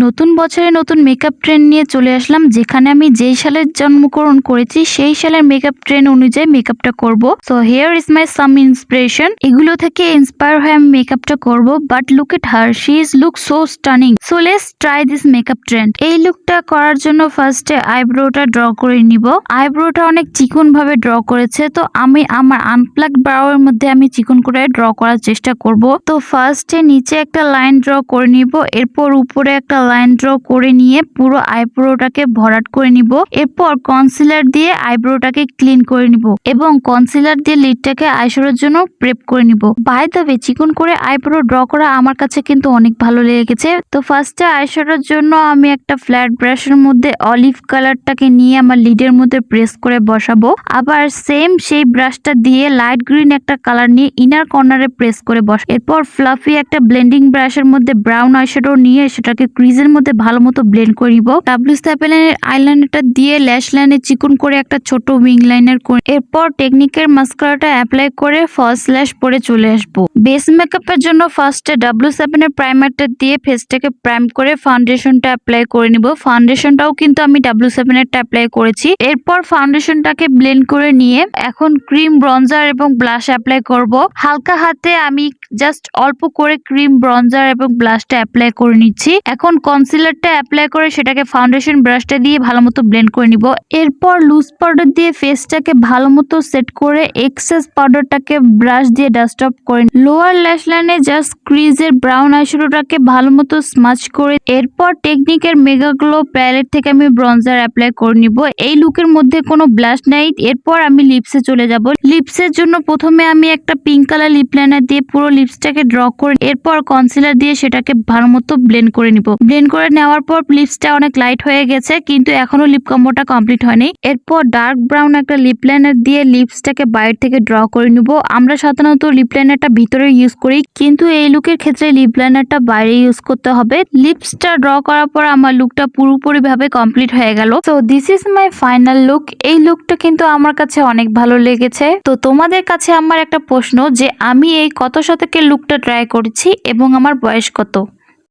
নতুন বছরে নতুন মেকআপ ট্রেন্ড নিয়ে চলে আসলাম, যেখানে আমি যেই সালের জন্মগ্রহণ করেছি সেই সালের মেকআপ ট্রেন্ড অনুযায়ী মেকআপটা করব। So here is my some inspiration. এগুলো থেকে ইন্সপায়ার হয়ে আমি মেকআপটা করব। But look at her, she is look so stunning. So let's try this makeup trend. এই লুকটা করার জন্য ফার্স্টে আইব্রোটা ড্র করে নিব। আইব্রোটা অনেক চিকন ভাবে ড্র করেছে, তো আমি আমার আনপ্লাগ ব্রাউয়ের মধ্যে আমি চিকন করে ড্র করার চেষ্টা করব। তো ফার্স্টে নিচে একটা লাইন ড্র করে নিব, এরপর উপরে একটা লাইন ড্র করে নিয়ে পুরো আইব্রোটাকে ভরাট করে নিব। এরপর কনসিলার দিয়ে আইব্রোটাকে ক্লিন করে নিব এবং কনসিলার দিয়ে লিডটাকে আইশ্যাডোর জন্য প্রেপ করে নিব। বাই দ্য ওয়ে, চিকন করে আইব্রো ড্র করা আমার কাছে কিন্তু অনেক ভালো লেগেছে। তো ফার্স্টে আইশ্যাডোর জন্য আমি একটা ফ্ল্যাট ব্রাশের মধ্যে অলিভ কালারটাকে নিয়ে আমার লিডের মধ্যে প্রেস করে বসাবো। আবার সেম সেই ব্রাশটা দিয়ে লাইট গ্রিন একটা কালার নিয়ে ইনার কর্নারে প্রেস করে বসাবো। এরপর ফ্লাফি একটা ব্লেন্ডিং ব্রাশের মধ্যে ব্রাউন আইশ্যাডো নিয়ে সেটাকে ক্রিজের মধ্যে ভালো মতো ব্লেন্ড করে নিব। W7 এর আইলাইনারটা দিয়ে ল্যাশ লাইনে চিকন করে একটা ছোট উইং লাইনার করে এরপর টেকনিকের মাস্কারাটা অ্যাপ্লাই করে ফলস ল্যাশ পরে চলে আসবো। বেস মেকআপের জন্য ফার্স্টে W7 এর প্রাইমারটা দিয়ে ফেসটাকে প্রাইম করে ফাউন্ডেশনটা অ্যাপ্লাই করে নিব। ফাউন্ডেশনটাও কিন্তু আমি W7 এরটা অ্যাপ্লাই করেছি। এরপর ফাউন্ডেশনটাকে ব্লেন্ড করে নিয়ে এখন ক্রিম, ব্রঞ্জার এবং ব্লাশ অ্যাপ্লাই করব। হালকা হাতে আমি জাস্ট অল্প করে ক্রিম, ব্রঞ্জার এবং ব্লাশটা অ্যাপ্লাই করে নিচ্ছি। এখন কনসিলারটা অ্যাপ্লাই করে সেটাকে ফাউন্ডেশন ব্রাশটা দিয়ে ভালো মতো ব্লেন্ড করে নিব। এরপর লুজ পাউডার দিয়ে ফেসটাকে ভালো মতো সেট করে এক্সেস পাউডারটাকে ব্রাশ দিয়ে ডাস্ট অফ করে লোয়ার ল্যাশ লাইনে জাস্ট ক্রিজের ব্রাউন আইশ্যাডোটাকে ভালো মতো স্মাচ করে এরপর টেকনিকের মেগা গ্লো প্যালেট থেকে আমি ব্রঞ্জার অ্যাপ্লাই করে নিব। এই লুকের মধ্যে কোনো ব্লাশ নাই। এরপর আমি লিপসে চলে যাব। লিপসের জন্য প্রথমে আমি একটা পিঙ্ক কালার লিপ লাইনার দিয়ে পুরো লিপসটাকে ড্র করে এরপর কনসিলার দিয়ে সেটাকে ভালো মতো ব্লেন্ড করে নিব। ব্লেন্ড করে নেওয়ার পর লিপসটা অনেক লাইট হয়ে গেছে, কিন্তু এখনো লিপ কম্বোটা কমপ্লিট হয়নি। এরপর ডার্ক ব্রাউন একটা লিপ লাইনার দিয়ে লিপসটাকে বাইরে থেকে ড্র করে নিব। আমরা সাধারণত লিপ লাইনারটা ভিতরে ইউজ করি, কিন্তু এই লুকের ক্ষেত্রে লিপ লাইনারটা বাইরে ইউজ করতে হবে। লিপসটা ড্র করার পর আমার লুকটা পুরোপুরি ভাবে কমপ্লিট হয়ে গেল। So this is my final look. এই লুকটা কিন্তু আমার কাছে অনেক ভালো লেগেছে। তো তোমাদের কাছে আমার একটা প্রশ্ন, যে আমি এই কত শতকের লুকটা ট্রাই করেছি এবং আমার বয়স কত?